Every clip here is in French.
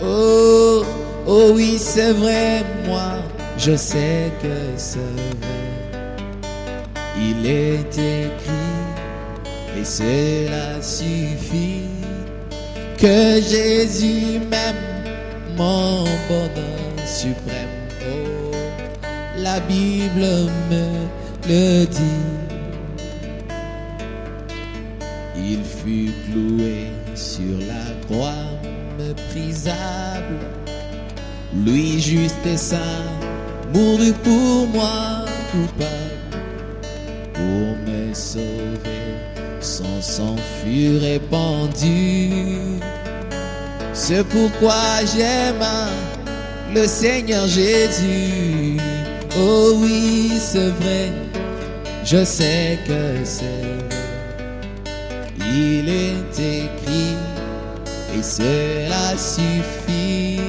Oh, oh oui, c'est vrai, moi, je sais que c'est vrai. Il est écrit, et cela suffit, que Jésus m'aime, mon bonheur suprême. Oh, la Bible me le dit. Il fut cloué sur la croix méprisable, lui juste et saint, mourut pour moi coupable. Pour me sauver, son sang fut répandu. C'est pourquoi j'aime le Seigneur Jésus. Oh oui, c'est vrai, je sais que c'est vrai. Il est écrit, et cela suffit,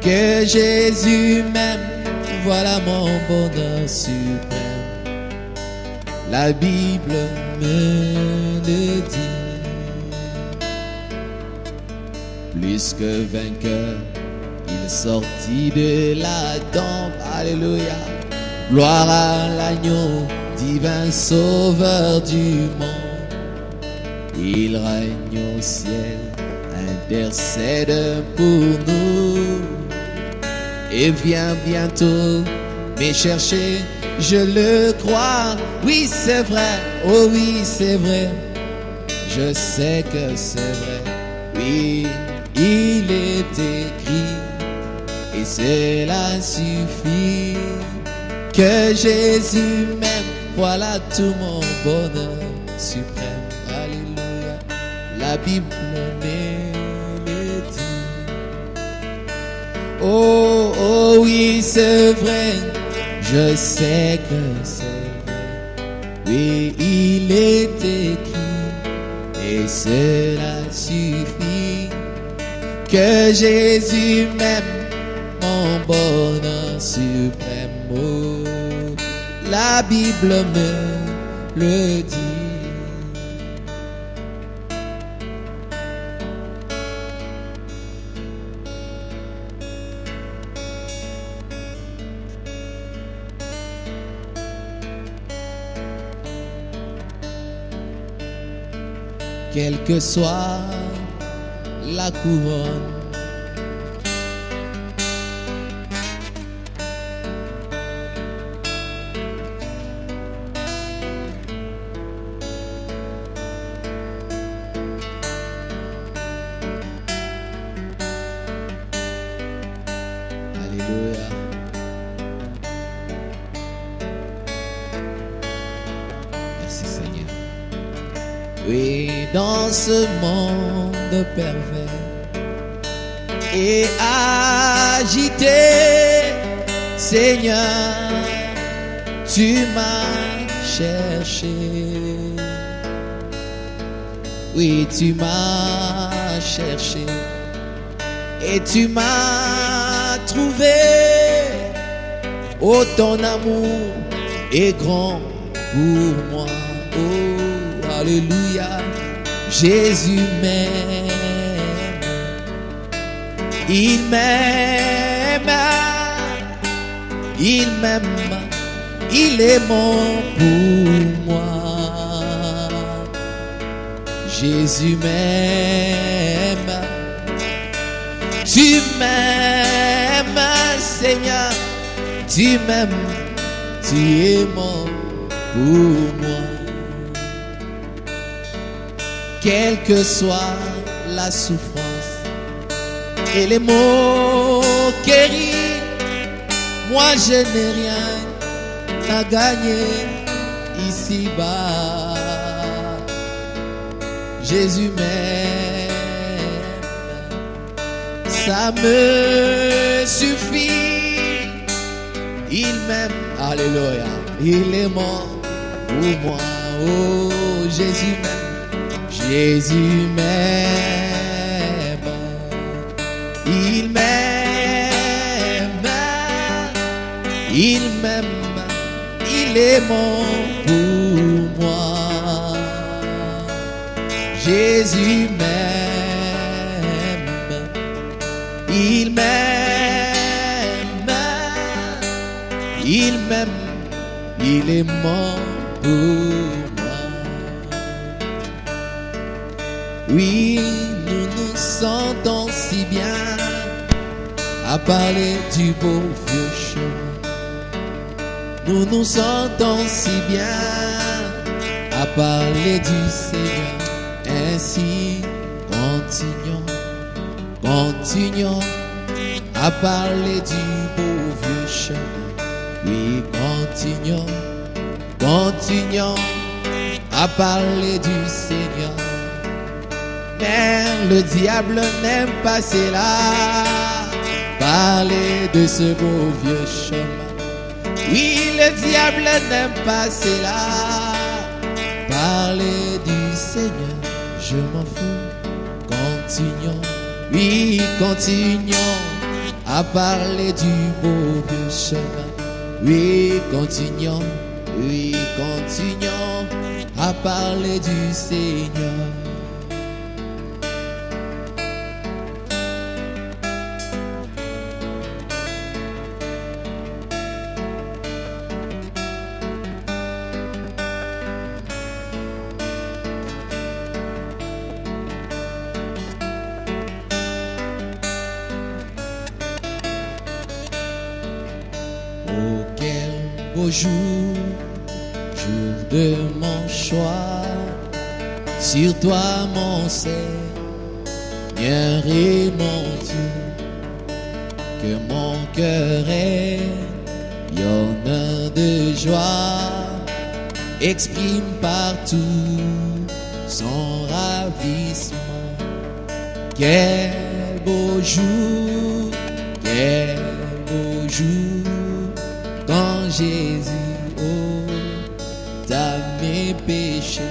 que Jésus m'aime, voilà mon bonheur suprême. La Bible me le dit. Plus que vainqueur, il sortit de la tombe. Alléluia. Gloire à l'agneau, divin sauveur du monde. Il règne au ciel, intercède pour nous. Et vient bientôt me chercher, je le crois. Oui, c'est vrai, oh oui, c'est vrai. Je sais que c'est vrai. Oui, il est écrit, et cela suffit, que Jésus m'aime. Voilà tout mon bonheur suprême. Alléluia. La Bible me le dit. Oh, oh oui, c'est vrai. Je sais que c'est vrai. Oui, il est écrit, et cela suffit, que Jésus m'aime, mon bonheur suprême. Oh, la Bible me le dit. Quelle que soit la couronne, alléluia. Merci Seigneur. Oui, dans ce monde pervers et agité, Seigneur, tu m'as cherché. Oui, tu m'as cherché et tu m'as trouvé. Oh, ton amour est grand pour moi. Oh, alléluia. Jésus m'aime, il m'aime, il m'aime, il est bon pour moi. Jésus m'aime, tu m'aimes, Seigneur, tu m'aimes, tu es bon pour moi. Quelle que soit la souffrance et les moqueries, moi je n'ai rien à gagner ici-bas. Jésus m'aime, ça me suffit. Il m'aime, alléluia, il est mort pour moi. Oh, Jésus m'aime. Jésus m'aime, il m'aime, il m'aime, il est bon pour moi. Jésus m'aime, il est mort pour moi. Oui, nous nous sentons si bien à parler du beau vieux chemin. Nous nous sentons si bien à parler du Seigneur. Ainsi, continuons à parler du beau vieux chemin. Oui, continuons à parler du Seigneur. Mais le diable n'aime pas cela, parler de ce beau vieux chemin. Oui, le diable n'aime pas cela, parler du Seigneur. Je m'en fous, continuons à parler du beau vieux chemin. Oui, continuons à parler du Seigneur. Oh, quel beau jour, jour de mon choix, sur toi mon Seigneur et mon Dieu, que mon cœur rayonne de joie, exprime partout son ravissement. Quel beau jour, quand Jésus ôta mes péchés.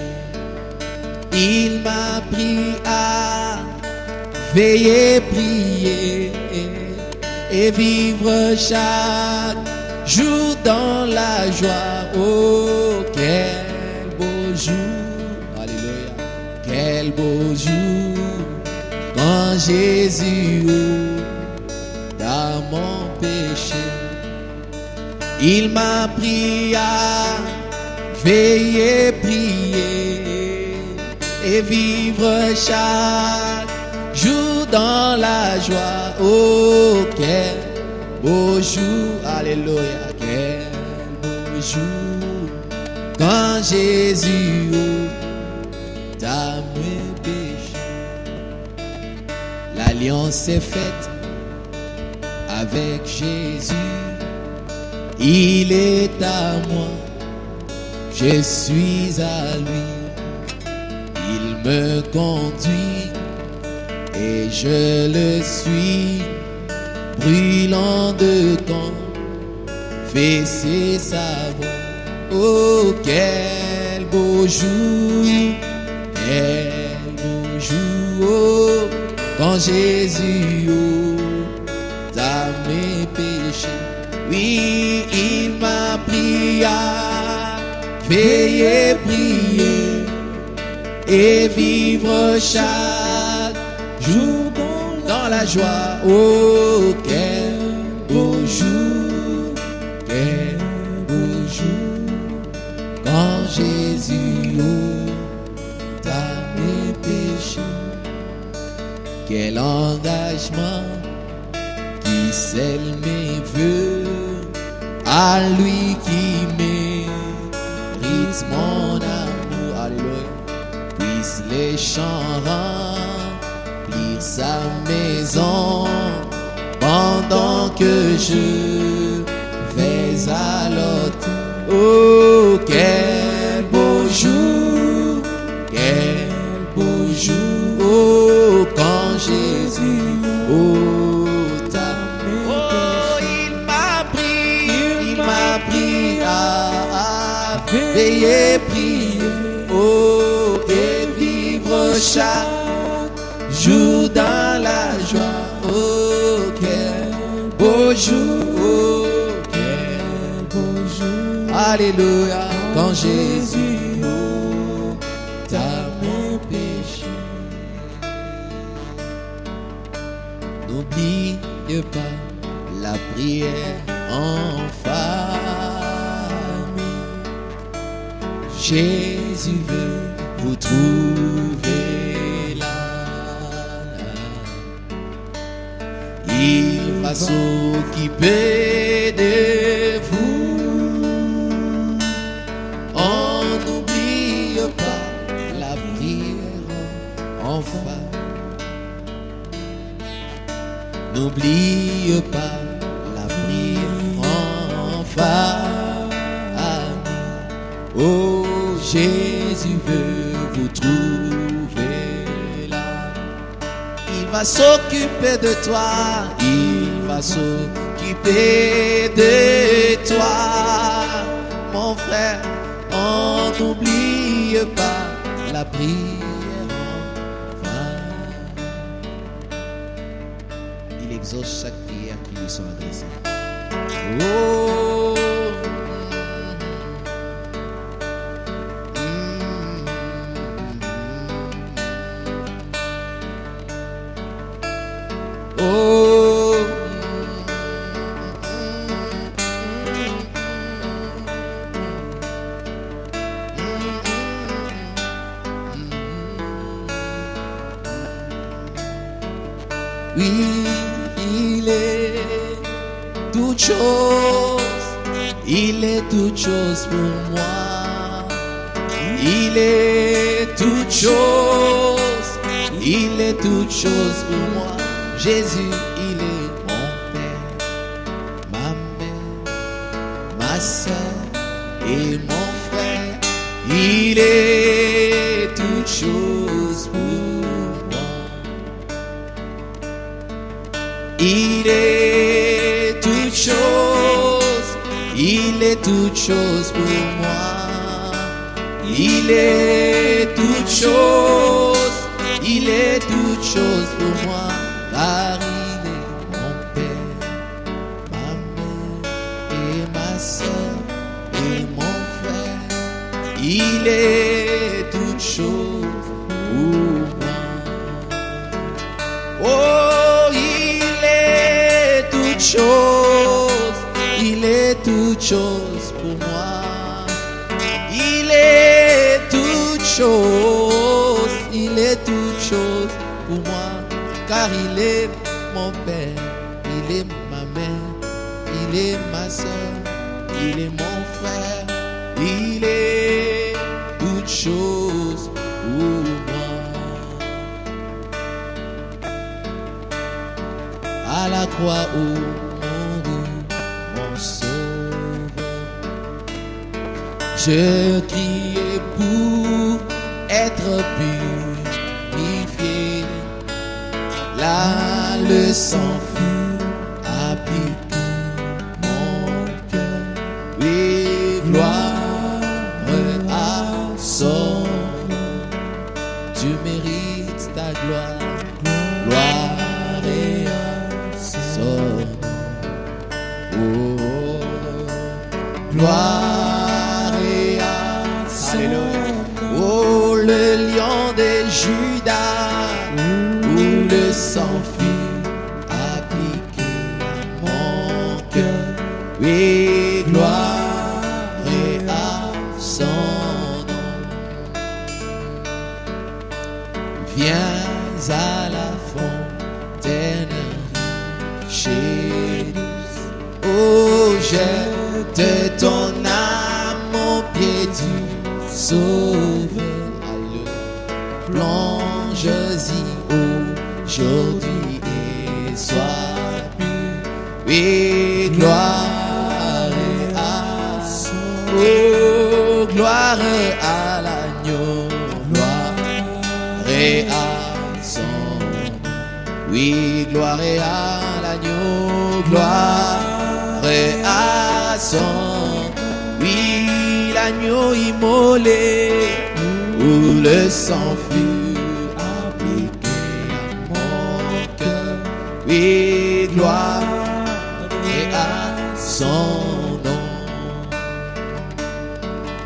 Il m'a appris à veiller, prier et vivre chaque jour dans la joie. Oh, quel beau jour, alléluia, quel beau jour, quand Jésus ôta mon péché. Il m'a appris à veiller, prier et vivre chaque jour dans la joie. Oh, quel beau jour, alléluia, quel beau jour, quand Jésus ôta mes péchés. L'alliance est faite avec Jésus. Il est à moi, je suis à lui. Il me conduit et je le suis, brûlant de confesser sa voix. Oh, quel beau jour, oh, quand Jésus ôta mes péchés. Oui, il m'a appris à veiller, prier et vivre chaque jour dans la joie. Oh, quel beau jour, quand Jésus ôta mes péchés. Quel engagement qui scelle mes vœux, à lui qui mérite mon amour, alléluia. Puisse les chants remplir sa maison, pendant que je vais à l'autre. Oh, quel beau jour, oh, quand Jésus ôta mes péchés. Il m'a appris à veiller, prier, oh, et vivre chaque jour dans la joie. Oh, quel beau jour, alléluia, quand Jésus ôta mes péchés. N'oublie pas la prière en famille. Jésus veut vous trouver là. Il va s'occuper de vous. On n'oublie pas la prière, enfin. N'oublie pas la prière, enfin. Oh, Jésus veut vous trouver là. Il va s'occuper de toi. Il va s'occuper de toi. Mon frère, on n'oublie pas la prière. Enfin. Il exauce chaque prière qui lui sont adressées. Oh. Oh, oui, il est toute chose, il est toute chose pour moi. Il est toute chose, il est toute chose pour moi. Jésus, il est mon père, ma mère, ma soeur et mon frère. Il est toute chose pour moi. Il est toute chose, il est toute chose pour moi. Il est toute chose, il est toute chose pour moi. Car il est mon père, ma mère et ma soeur et mon frère. Il est toute chose pour moi. Oh, il est toute chose, il est toute chose pour moi. Il est toute chose, il est toute chose pour moi. Car il est mon père, il est ma mère, il est ma soeur, il est mon frère, il est toute chose pour moi. À la croix où mourut mon sauveur, je criais pour être purifié. Là, le sang fut appliqué, mon cœur, et gloire à son nom. Tu mérites ta gloire, gloire et à son nom. Oh, gloire et à son nom. Oh, le lion de Judas, le sang fut appliqué à mon cœur, et gloire et à son nom. Viens à la fontaine chez nous. Oh, jette ton âme aux pieds du Sauveur. Plonge-y aujourd'hui et sois pur, et gloire à son. Oh, gloire à l'agneau, gloire et à son. Oui, gloire à l'agneau, gloire à son. Oui, l'agneau immolé, où le sang fut appliqué à mon cœur. Oui, gloire et à son nom.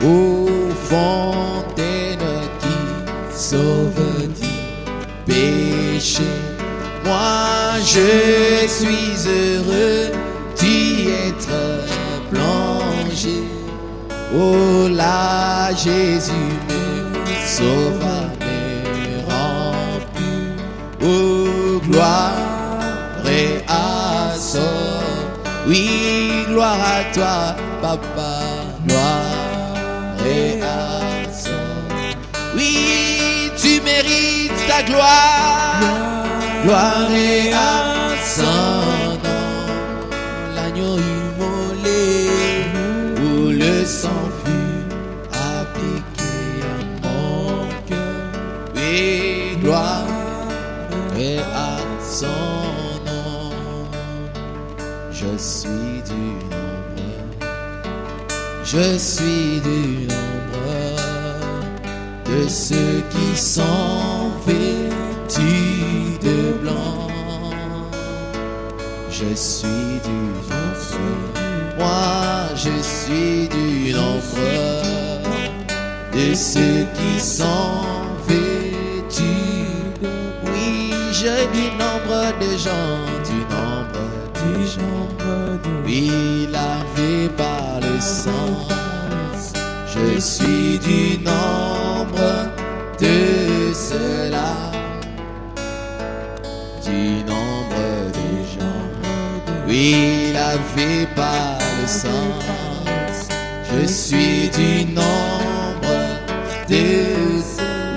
Ô fontaine qui sauve du péché, moi je suis heureux d'y être plongé. Oh là, Jésus me sauva, me rend pur. Oh, gloire et à son. Oui, gloire à toi, Papa. Gloire et à son. Oui, tu mérites ta gloire. Gloire et à son nom. L'agneau immolé, où le sang fut appliqué à mon cœur. Oui, gloire et à son nom. Je suis du nombre, je suis du nombre de ceux qui sont vêtus de blanc. Je suis du nombre, moi je suis du nombre de ceux qui sont vêtus. Oui, je du nombre de gens, du nombre de gens. Oui, lavé par le sang. Je suis du nombre de ceux-là, du nombre de gens. Oui, lavé par le sang. Je suis du nombre de.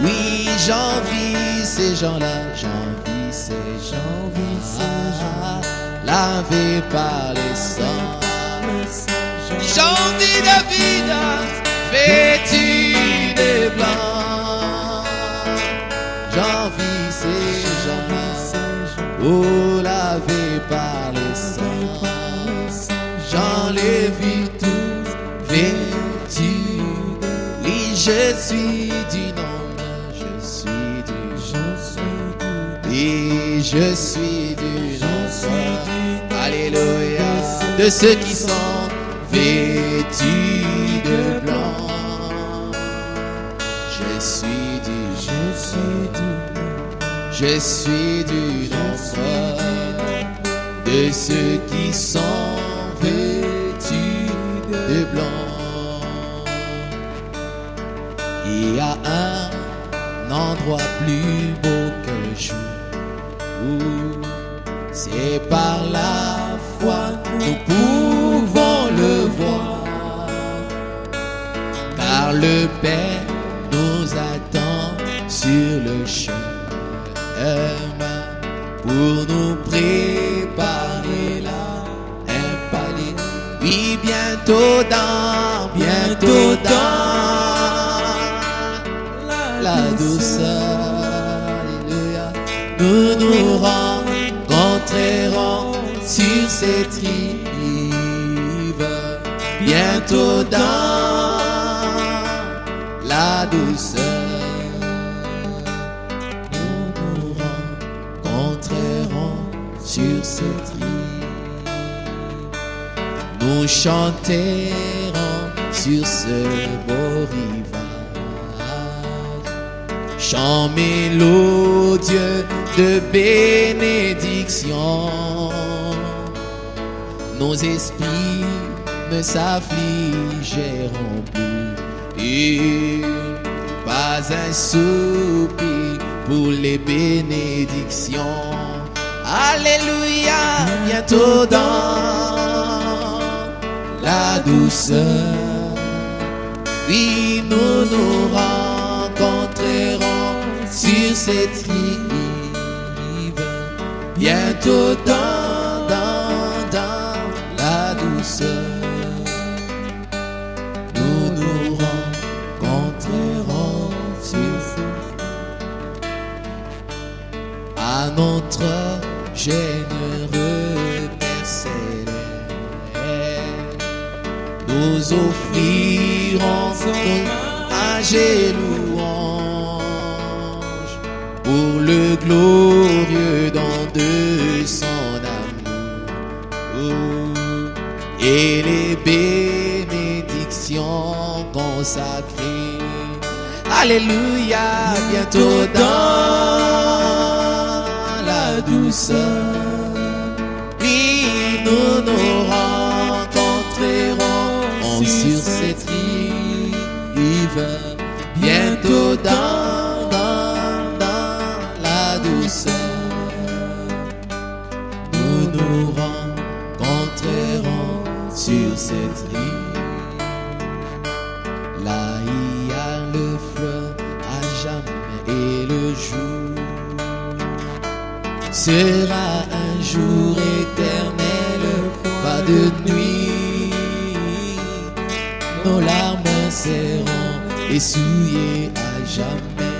Oui, j'envie ces gens-là, j'envie ces gens-là, lavés par le sang. J'envie David, vêtu de blanc. J'envie ces gens-là, oh, lavés par le sang. J'en les vis tous vêtus. Oui, je suis du nombre, je suis du nombre. Oui, je suis du nombre. Alléluia. De ceux qui sont vêtus de blanc. Je suis du nombre de ceux qui sont vêtus de blanc. Il y a un endroit plus beau que jour, c'est par la foi nous pouvons le voir, car le Père nous attend sur le chemin pour nous préparer là un palais. Oui, bientôt dans la douceur, alléluia, nous nous rencontrerons sur cette rive, bientôt dans la douceur. Nous nous rencontrerons sur cette rive, nous chanterons sur ce beau rivage, chant mélodieux de bénédiction. Nos esprits ne s'affligeront plus, et pas un soupir pour les bénédictions. Alléluia, bientôt dans la douceur. Oui, nous nous rencontrerons sur cette rive, bientôt dans la douceur. Nous nous rencontrerons sur cette rive. À notre généreux Père céleste, nous offrirons hommage et louange pour le glorieux don de son amour et les bénédictions consacrées. Alléluia, bientôt dans la douceur. Oui, nous nous rencontrerons sur cette rive, arrive bientôt dans la douceur. Nous nous rencontrerons sur cette rive. Là il y a le fleuve à jamais et le jour sera un jour éternel, pas de nuit. Nos larmes seront essuyées à jamais.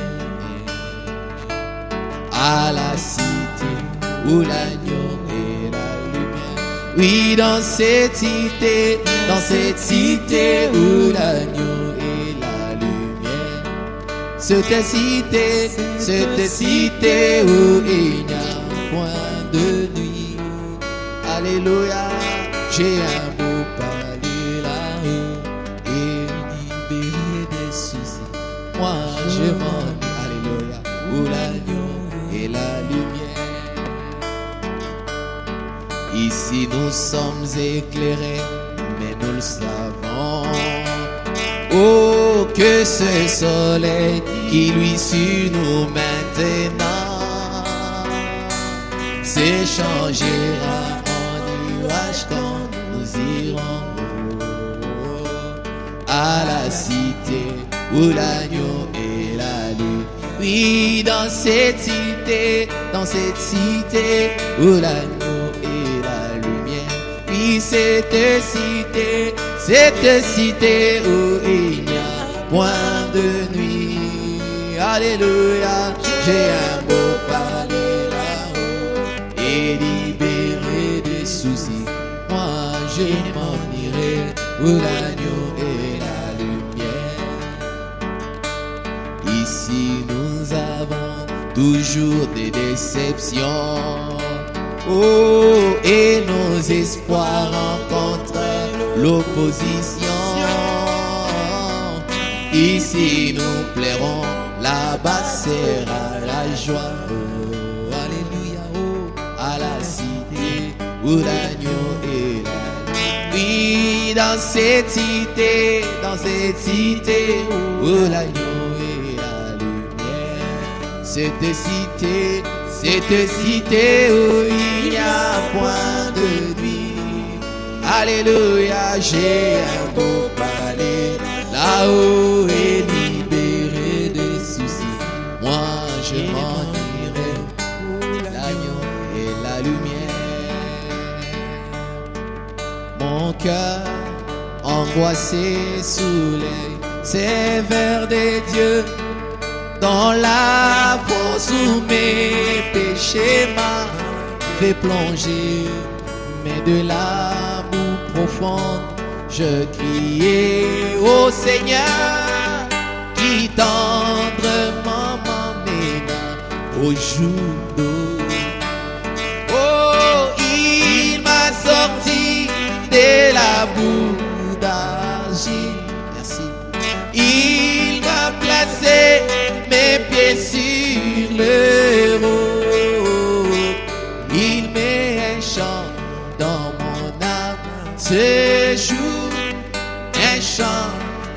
À la cité où l'agneau est la lumière. Oui, dans cette cité où l'agneau est la lumière. Cette cité où il n'y a point de nuit. Alléluia, j'ai un beau palais là-haut et libéré des soucis. Moi je m'en vais, alléluia, où l'agneau et la lumière. Ici nous sommes éclairés, mais nous le savons. Oh, que ce soleil qui luit sur nous maintenant s'échangera en nuages quand nous irons à la cité où l'agneau est la lune. Oui, dans cette cité où l'agneau est la lumière. Oui, cette cité où il n'y a point de nuit. Alléluia, j'ai un beau palais là-haut et libéré des soucis. Moi je m'en irai où l'agneau est la lumière. Ici nous avons toujours des déceptions. Oh, et nos espoirs rencontrent l'opposition. Ici nous plairons, là-bas sera la joie. Oh, alléluia, oh, à la cité où l'agneau est là. Oui, dans cette cité où l'agneau est la lumière. Cette cité où il n'y a point de nuit. Alléluia, j'ai un beau palais là-haut et libéré des soucis. Moi je m'en irai, l'agneau et la lumière. Mon cœur angoissé sous les sévères des dieux, dans la fosse où mes péchés m'avaient fait plonger, mais de l'amour profond je criais au Seigneur qui tendrement m'emmena au jour d'eau. Oh, il m'a sorti de la boue d'argile. Merci. Il m'a placé mes pieds sur le roc. Il met un chant dans mon âme ce jour, un chant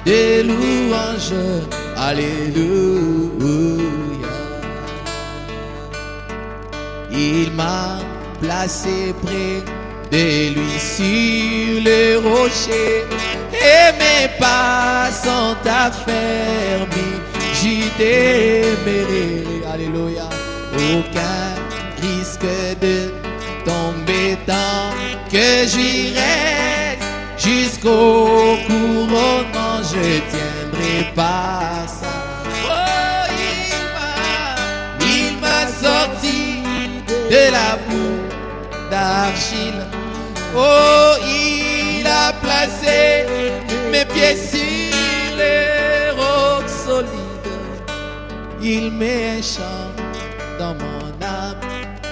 de louange. Alléluia. Il m'a placé près de lui sur le rocher et mes pas sont affermis. J'y démérerai, alléluia, aucun risque de tomber tant que j'irai jusqu'au couronnement, je tiendrai par ça. Oh, il m'a sorti de la boue d'argile. Oh, il a placé mes pieds sur les rocs solides. Il met un chant dans mon âme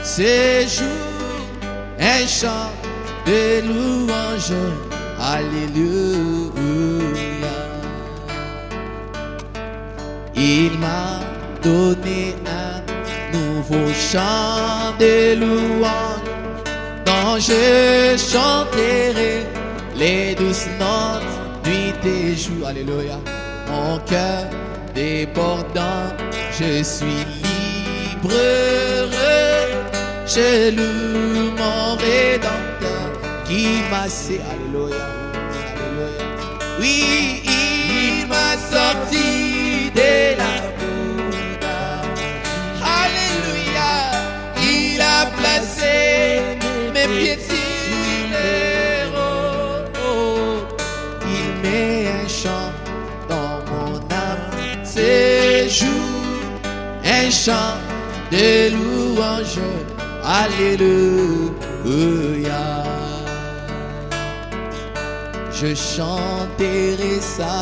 ce jour, un chant de louange. Alléluia. Il m'a donné un nouveau chant de louange dont je chanterai les douces notes nuit et jour. Alléluia. mon cœur débordant, je suis libre, heureux, je loue mon Rédempteur qui m'a séparé. Alléluia, alléluia. Oui, il m'a sorti de la boue. Alléluia, il a placé mes pieds sur les rocs. Il met un chant dans mon âme, séjour, un chant de louange. Alléluia. Je chanterai sa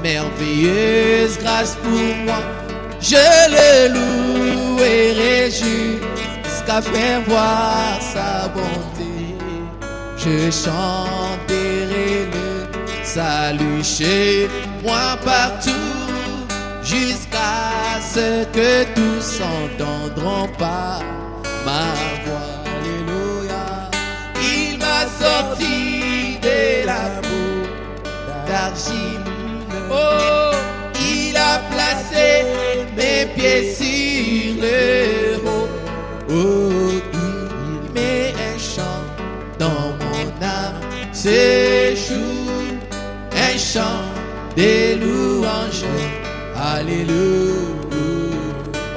merveilleuse grâce pour moi. Je le louerai jusqu'à faire voir sa bonté. Je chanterai le salut chez moi partout, jusqu'à ce que tous entendront par ma voix. Alléluia. Il m'a sorti de la boue d'argile. Oh, il a placé mes pieds sur le haut. Oh, il met un chant dans mon âme, séjour, un chant de louange. Alléluia.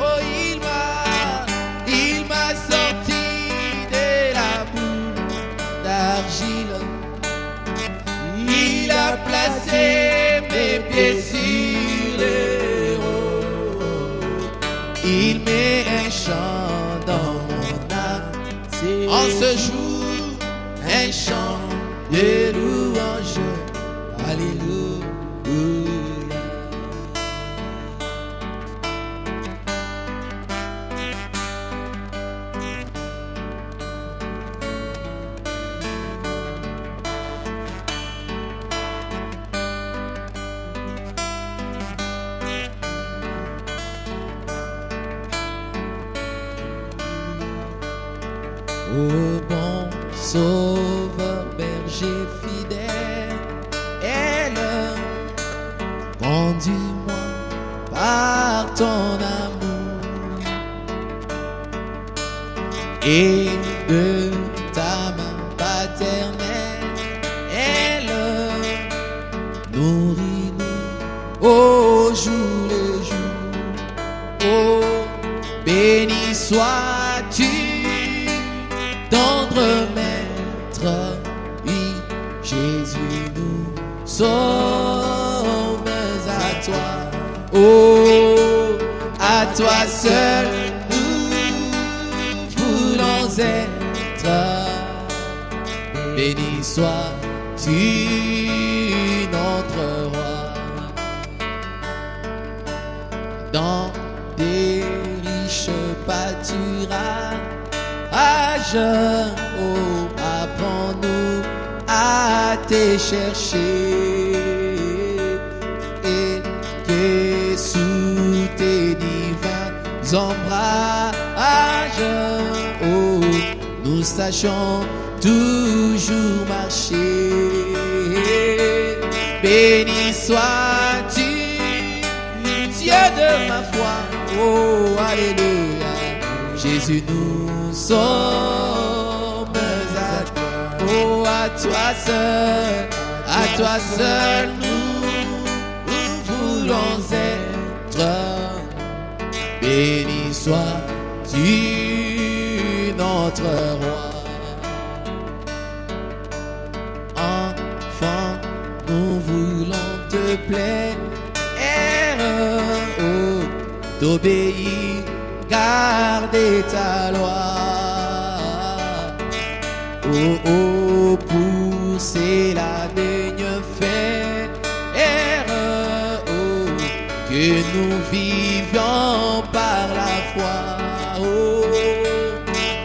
Oh, il m'a sorti de la boue d'argile. Il a placé mes pieds sur les hauts. Il met un chant dans mon âme. En ce jour, un chant de louange. Alléluia. Ô bon sauveur, berger fidèle, aie-le, conduis-moi par ton amour, et de ta main paternelle, aie-le, nourris-nous au jour le jour. Oh, béni sois-tu, tendre maître, oui, Jésus, nous sommes à toi. Oh, à toi seul nous voulons être. Béni sois-tu, notre roi. Dans des riches pâturages, oh, apprends-nous à te chercher, et que sous tes divins ombrages, oh, nous sachions toujours marcher. Béni sois-tu, Dieu de ma foi, oh, alléluia. Jésus, nous sommes à toi. Oh, à toi seul nous voulons être. Béni sois-tu, notre roi. Enfant, nous voulons te plaire, oh, t'obéir, garder ta loi. Oh, oh, pousser la daigne faire, oh, que nous vivions par la foi. Oh,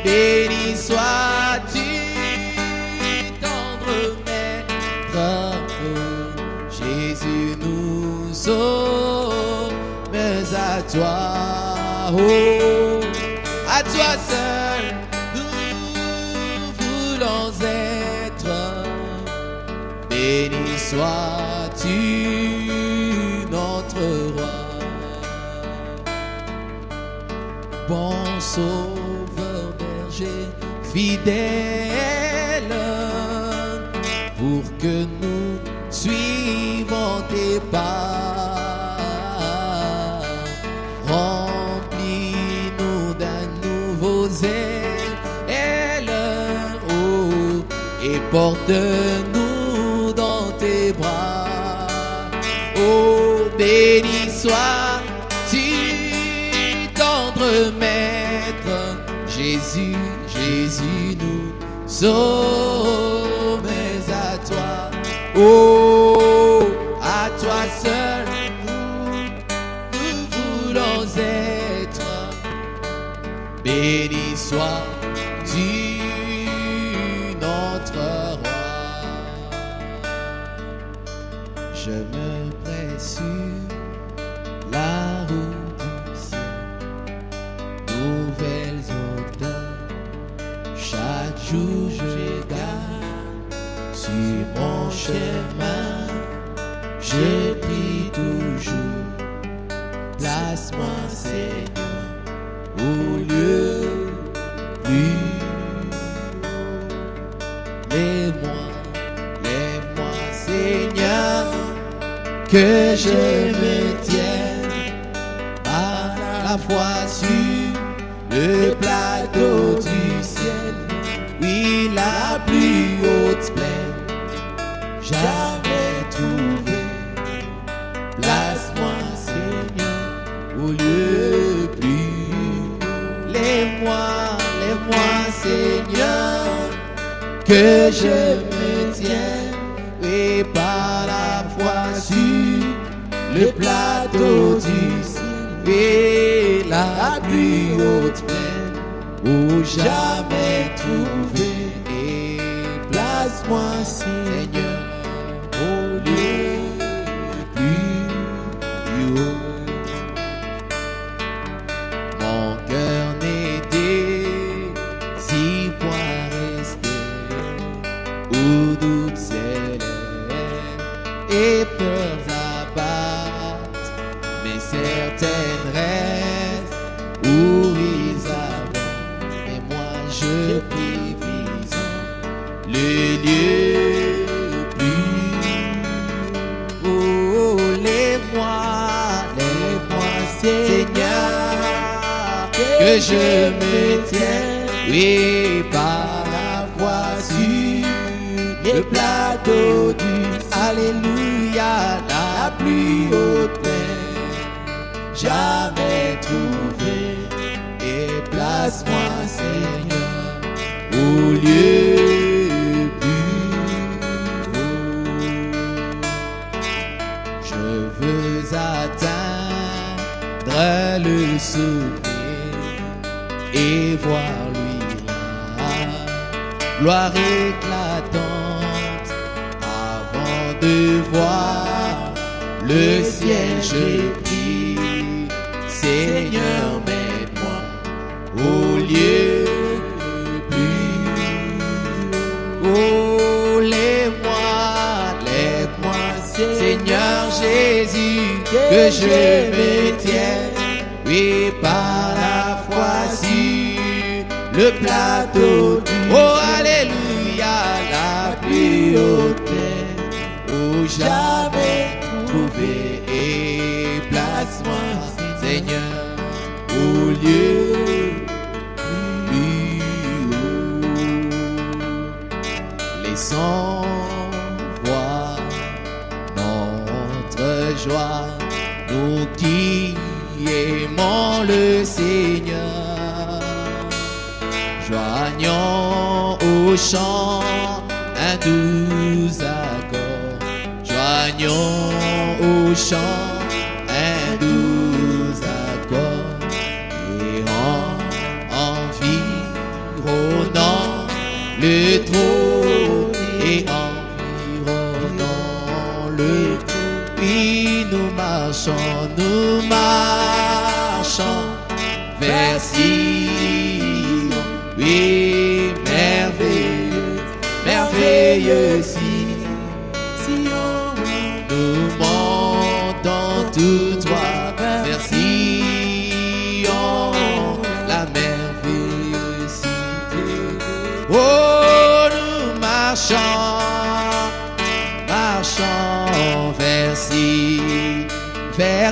béni sois-tu, tendre maître, oh, Jésus, nous sommes à toi. Oh, à toi seul nous voulons être. Béni sois-tu, bon sauveur berger fidèle, pour que nous suivons tes pas. Remplis-nous d'un nouveau zèle, oh, et porte-nous dans tes bras. Oh, béni sois-tu, tendre maître, Jésus, Jésus, nous sommes à toi. Oh, à toi seul, nous voulons être. Béni sois-tu, notre roi. Je me presse sur la route du ciel, nouvelles odeurs, chaque jour je garde sur mon chemin. Je prie toujours, place-moi Seigneur au lieu plus haut. Lève-moi Seigneur, que je me tienne par la foi sur le plateau du ciel. Oui, la plus haute plaine, jamais trouvée. Place-moi Seigneur au lieu plus haut. Lève-moi Seigneur, que je me tienne, oui, par la foi sur le plateau du ciel, et la plus haute plaine, où jamais trouvé. Et place-moi Seigneur au lieu plus haut. Mon cœur n'était point resté où doute s'élève et peurs abattent, mais certaines restent où ils abondent. Et moi je prie visant le lieu plus haut. Oh, lève-moi Seigneur, que je me tienne, oui, par la foi sur le plateau du Alléluia, la plus haute plaine, jamais trouvée. Et place-moi Seigneur au lieu plus haut. Je veux atteindre le sommet et voir lui là, gloire éclatante, avant de voir le ciel. Je prie, Seigneur, mets-moi au lieu plus haut. Oh, lève-moi Seigneur Jésus, que je me tienne, oui, par la foi sur le plateau du oh, alléluia, la plus haute plaine, où jamais trouvé. Et place-moi Seigneur au lieu plus haut. Laissons voir notre joie, nous qui aimons le Seigneur. Joignons au chant un doux accord, joignons au chant un doux accord, et environnant le trône, et environnant le trône, puis nous marchons vers Sion, oui, merveilleux Sion, nous montons tout droit vers Sion, Oh, nous marchons, marchons vers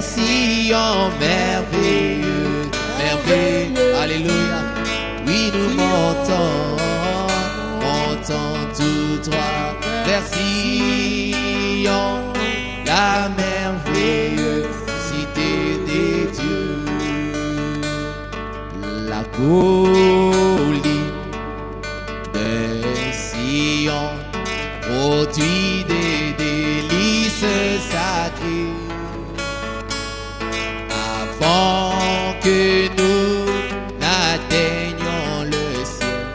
Sion, merveilleux, merveilleux, alléluia. Oui, nous montons, montons tout droit vers Sion, la merveilleuse cité des dieux. La colline de Sion produit des délices sacrées. Avant que nous n'atteignions le ciel,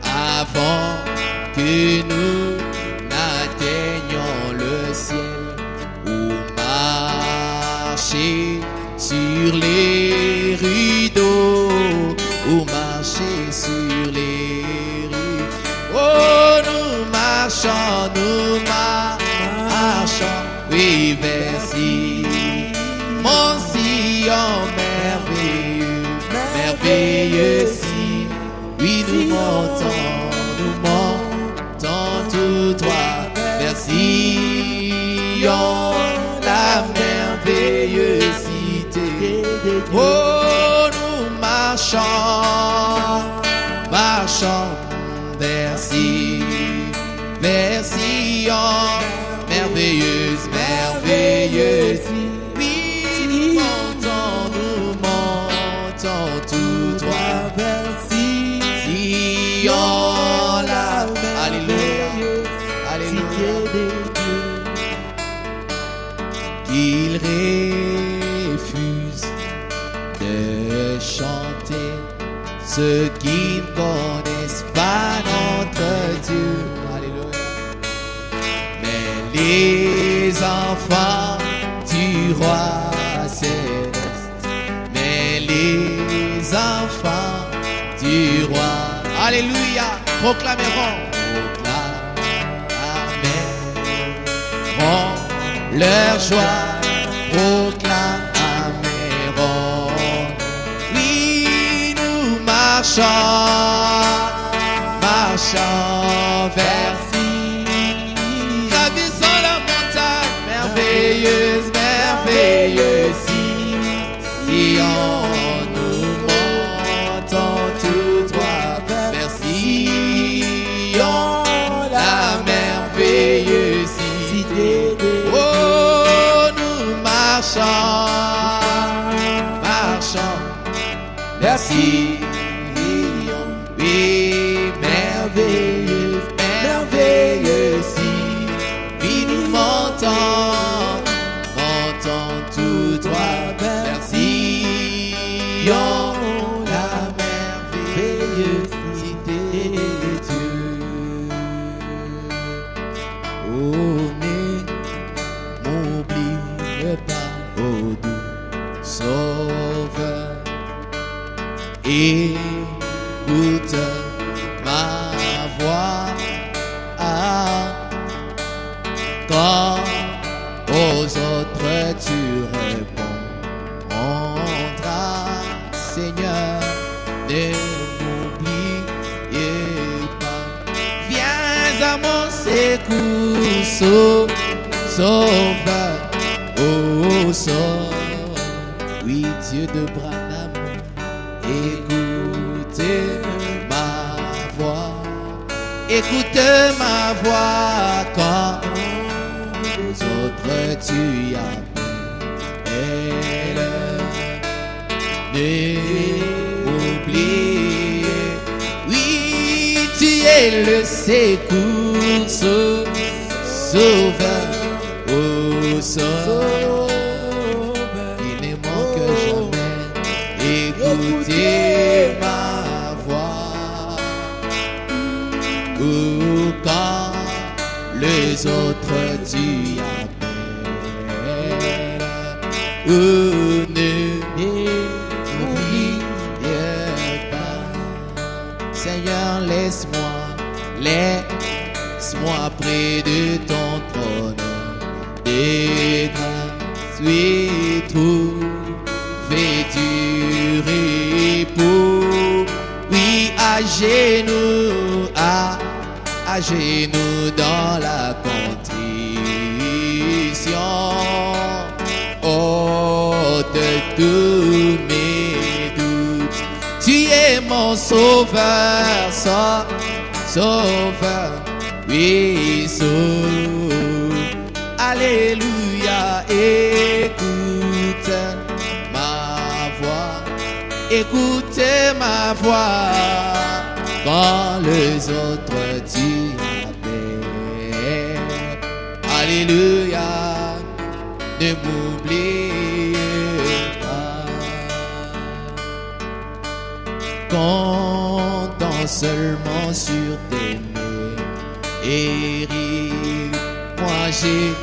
avant que nous n'atteignions le ciel, ou marcher sur les rideaux, ou marcher sur les rideaux. Oh, nous marchons, oui, vers mon Sion merveilleux, merveilleux si, oui, nous montons tout droit vers Sion, la merveilleuse cité. Oh, nous marchons vers Sion, merveilleuse, merveilleuse. Oui, nous montons tout droit vers Sion, la alléluia, alléluia. Qu'ils refusent de chanter ceux qui ne connaissent pas notre Dieu, alléluia. Mais les enfants du roi céleste, mais les enfants du roi, alléluia, proclameront leur joie, proclameront. Oui, nous marchons vers gravissons la montagne merveilleuse, merveilleuse. Sion, nous montons tout droit vers Sion, la merveilleuse cité. Oh, nous marchons vers Sion, oui, merveilleuse, merveilleuse. Oui, nous montons tout droit vers Sion, la merveilleuse cité de Dieu. Oh, ne m'oublie pas, oh doux Sauveur, écoute ma voix. Quand aux autres tu répondras, Seigneur, ne m'oubliez pas. Viens à mon secours, Sauveur, oh Sauveur, oui, Dieu de Branham, écoutez ma voix, écoute ma voix quand aux autres tu appelles. Ne m'oublie, oui, tu es le secours, Sauveur, oh Sauveur, il ne manque jamais. Écoutez ma voix, ou quand les autres tu appelles, ou ne m'oublie pas. Seigneur, laisse-moi près de ton trône des grâces, oui, trouver du repos, oui, à à genoux dans la contrition. Ôte tous mes doutes. Tu es mon sauveur, sauveur, oui, sauveur. Alléluia, écoute ma voix, écoutez ma voix. Quand les autres tu appelles, alléluia, ne m'oublie pas. Comptons seulement sur tes mains et ris. Moi j'ai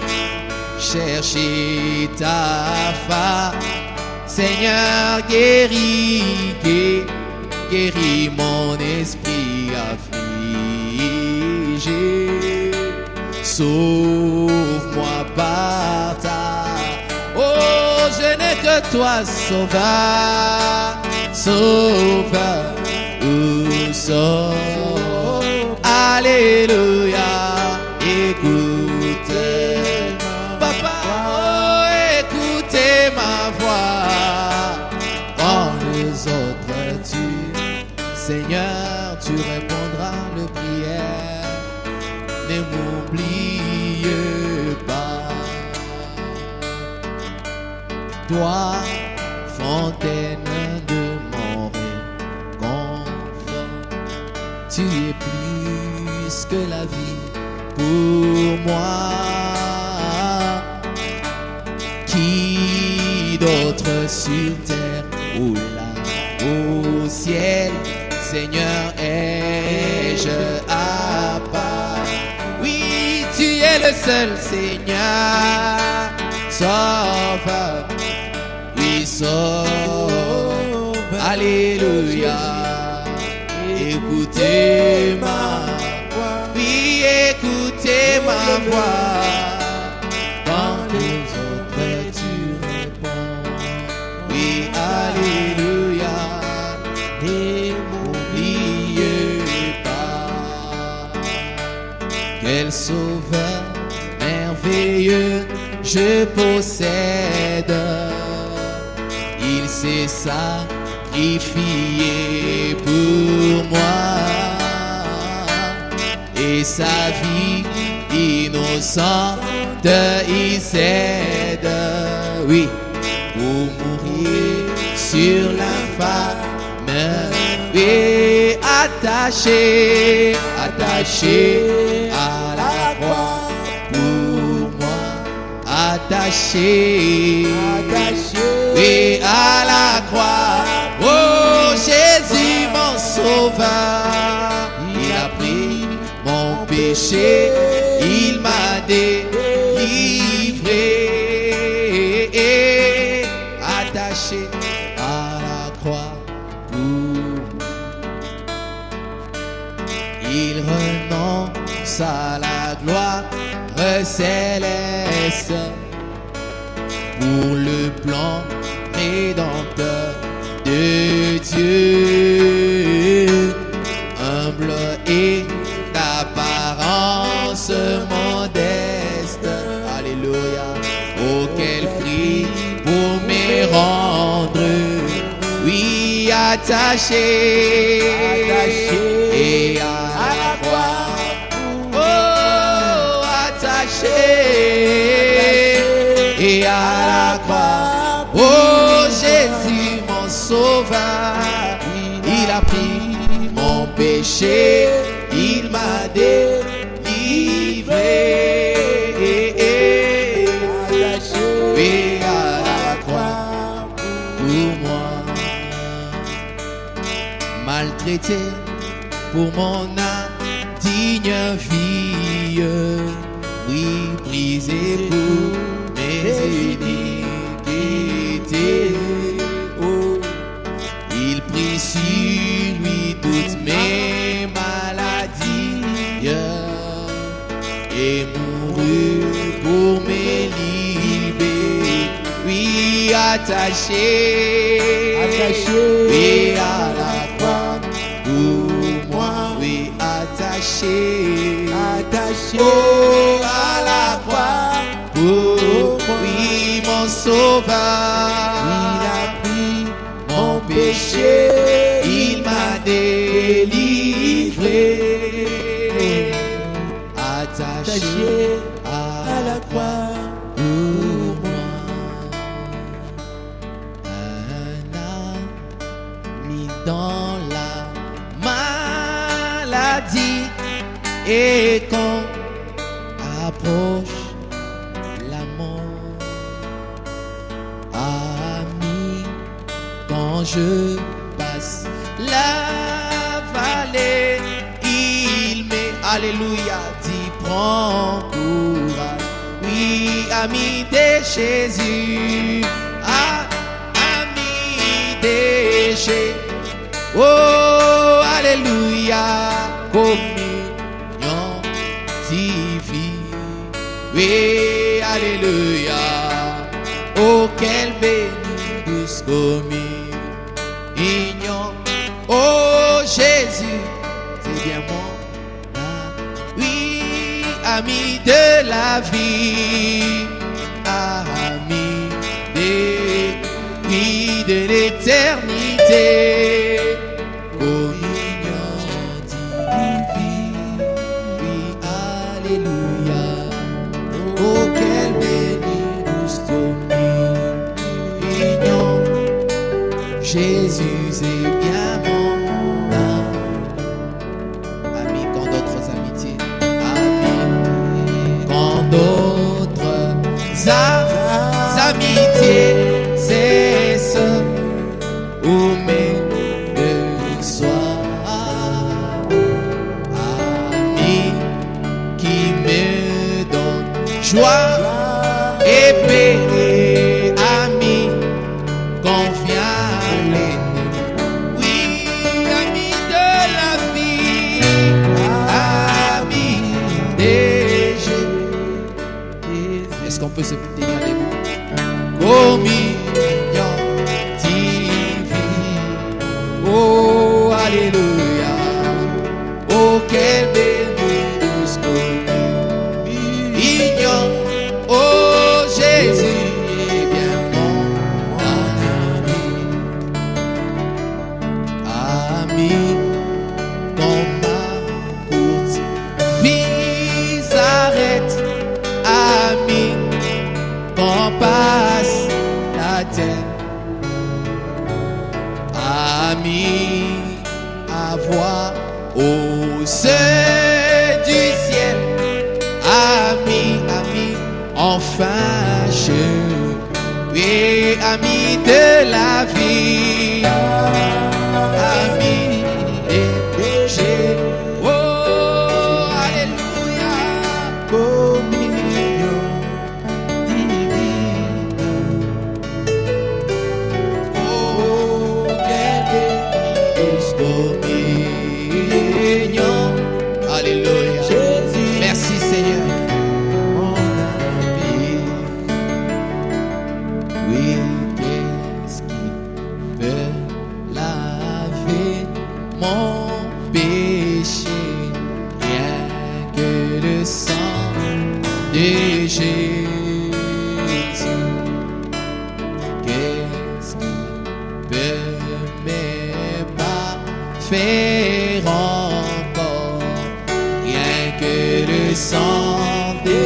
cherché ta face, Seigneur, guéris mon esprit affligé. Sauve-moi par ta. Oh, je n'ai que toi, sauveur, sauveur, sauveur. Alléluia, écoutez, papa, oh, écoutez ma voix. Quand les autres tuent, Seigneur, tu répondras le prière. Ne m'oublie pas. Toi, fontaine de mon réconfort, tu es plus que la vie pour moi. Qui d'autre sur terre ou là au ciel, Seigneur, ai-je à part? Oui, tu es le seul Seigneur, sauveur, oui, sauveur, alléluia. Écoutez ma voix, oui, écoutez ma voix. Quand les autres tu réponds, oui, alléluia. Ne m'oubliez pas. Quel sauveur merveilleux je possède. Il s'est sacrifié pour moi. Et sa vie innocente il cède, oui, pour mourir sur l'infâme, attaché à la croix pour moi, attaché, oui, à la croix. Oh Jésus mon sauveur, il a pris mon péché, il m'a délivré, attaché à la croix. Il renonce à la gloire céleste pour le plan rédempteur de Dieu. Humble et d'apparence modeste, alléluia. Oh quel prix pour me rendre, oui, attaché et à la croix. Oh, attaché et à la croix. Oh Jésus mon sauveur, il a pris mon péché, il m'a délivré. Et à la croix pour moi, maltraité pour mon indigne vie, oui, brisé pour mes iniquités. Oh, il prit sur lui toutes mes maladies et mourut pour mes libérer. Oui, attaché, oui, à la croix. attaché, attaché oh, à la croix, pour oui, mon sauveur. Il a pris Mon péché, il m'a délivré, attaché à la croix pour moi. Un âme mis dans la maladie, et quand approche la mort, ami, quand je passe la vallée, il m'est, alléluia, dit prends courage. Oui, ami de Jésus, ami de Jésus. Oh, alléluia, communion divine. Oui, alléluia. Oh, quelle bénie douce communion. Oh, Jésus, c'est bien mon âme. Oui, ami de la vie, ami oui, de l'éternité. Communion divine, oui, alléluia. Oh, quelle bénie douce communion. Jésus est bien mon âme. Ami, quand d'autres amitiés, ami, quand d'autres amitiés cessent, ou même de soi, ami qui me donne joie et paix, ami confiant à l'ennemi. Oui, ami de la vie, ami des Jésus. Est-ce qu'on peut se tenir debout? Communion divine. Oh, alléluia. Oh, quelle bénie douce communion. Oh, Jésus est bien mon ami. Ami, quand ma courte vie s'arrête. Ami, quand passe la terre. Ami, à voir au sein du ciel. Ami, ami, enfin je oui, ami de la vie. Ami et j'ai oh, alléluia. communion divine. Oh, quelle douce communion. Alléluia. Jésus, Merci Seigneur. mon ami. Oui, qu'est-ce qui peut laver mon péché? Rien que le sang de Jésus. Qu'est-ce qui peut me faire encore? Rien que le sang de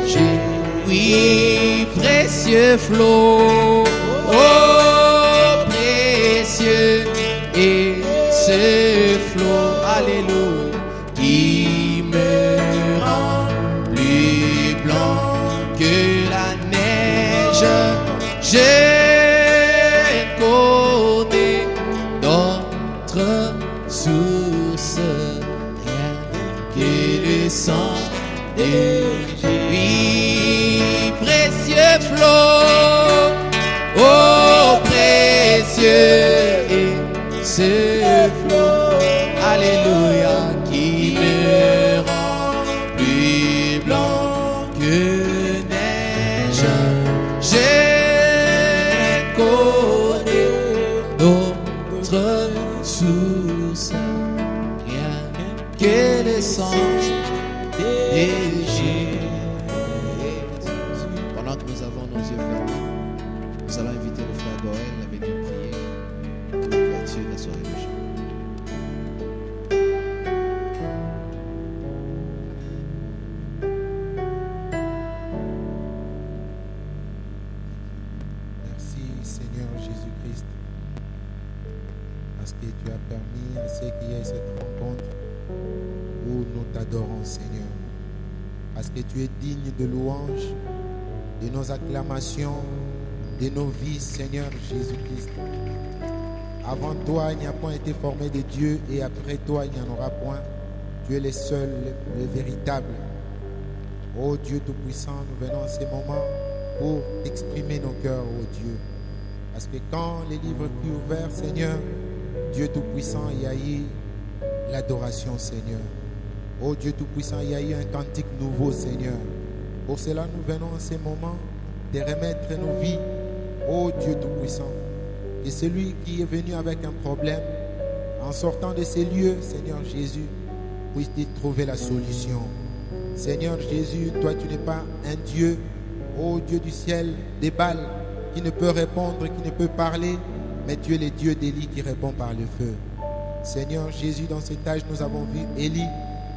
Jésus. Oui, précieux flot, oh précieux et ce flot, alléluia, qui me rend plus blanc que la neige. Je connais d'autres sources, rien que le sang de Jésus. Oui, précieux flot, oh précieux et ce flot, alléluia, qui me rend plus blanc que neige. Je connais d'autres sources, rien que descend des Jésus. Pendant que nous avons nos yeux fermés, nous allons inviter le frère Goël à venir prier pour l'ouverture de la soirée de jour. Merci Seigneur Jésus-Christ, parce que tu as permis à ce qu'il y ait cette rencontre où nous t'adorons Seigneur, parce que tu es digne de louange, de nos acclamations, de nos vies Seigneur Jésus-Christ. Avant toi il n'y a point été formé de Dieu et après toi il n'y en aura point. Tu es le seul, le véritable. Ô Dieu Tout-Puissant, nous venons en ces moments pour exprimer nos cœurs, ô Dieu. Parce que quand les livres furent ouverts, Seigneur, Dieu Tout-Puissant, il y a eu l'adoration, Seigneur. Ô Dieu Tout-Puissant, il y a eu un cantique nouveau, Seigneur. Pour cela, nous venons en ces moments de remettre nos vies, ô Dieu Tout-Puissant. Et celui qui est venu avec un problème, en sortant de ces lieux, Seigneur Jésus, puisse-t-il trouver la solution. Seigneur Jésus, toi tu n'es pas un Dieu, ô Dieu du ciel, des balles, qui ne peut répondre, qui ne peut parler, mais tu es le Dieu d'Élie qui répond par le feu. Seigneur Jésus, dans cet âge, nous avons vu Élie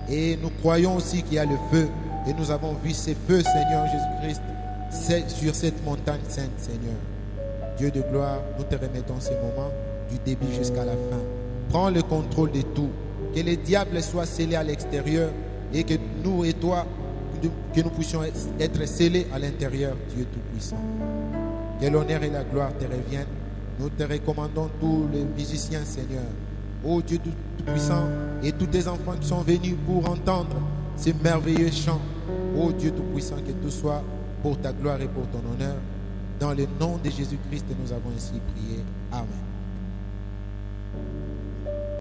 et nous croyons aussi qu'il y a le feu. Et nous avons vu ces feux, Seigneur Jésus-Christ, sur cette montagne sainte, Seigneur. Dieu de gloire, nous te remettons ces moments du début jusqu'à la fin. Prends le contrôle de tout. Que les diables soient scellés à l'extérieur et que nous et toi, que nous puissions être scellés à l'intérieur, Dieu Tout-Puissant. Que l'honneur et la gloire te reviennent. Nous te recommandons tous les musiciens, Seigneur. Ô Dieu Tout-Puissant, et tous tes enfants qui sont venus pour entendre ces merveilleux chants. Ô Dieu Tout-Puissant, que tout soit pour ta gloire et pour ton honneur. Dans le nom de Jésus-Christ, nous avons ainsi prié. Amen.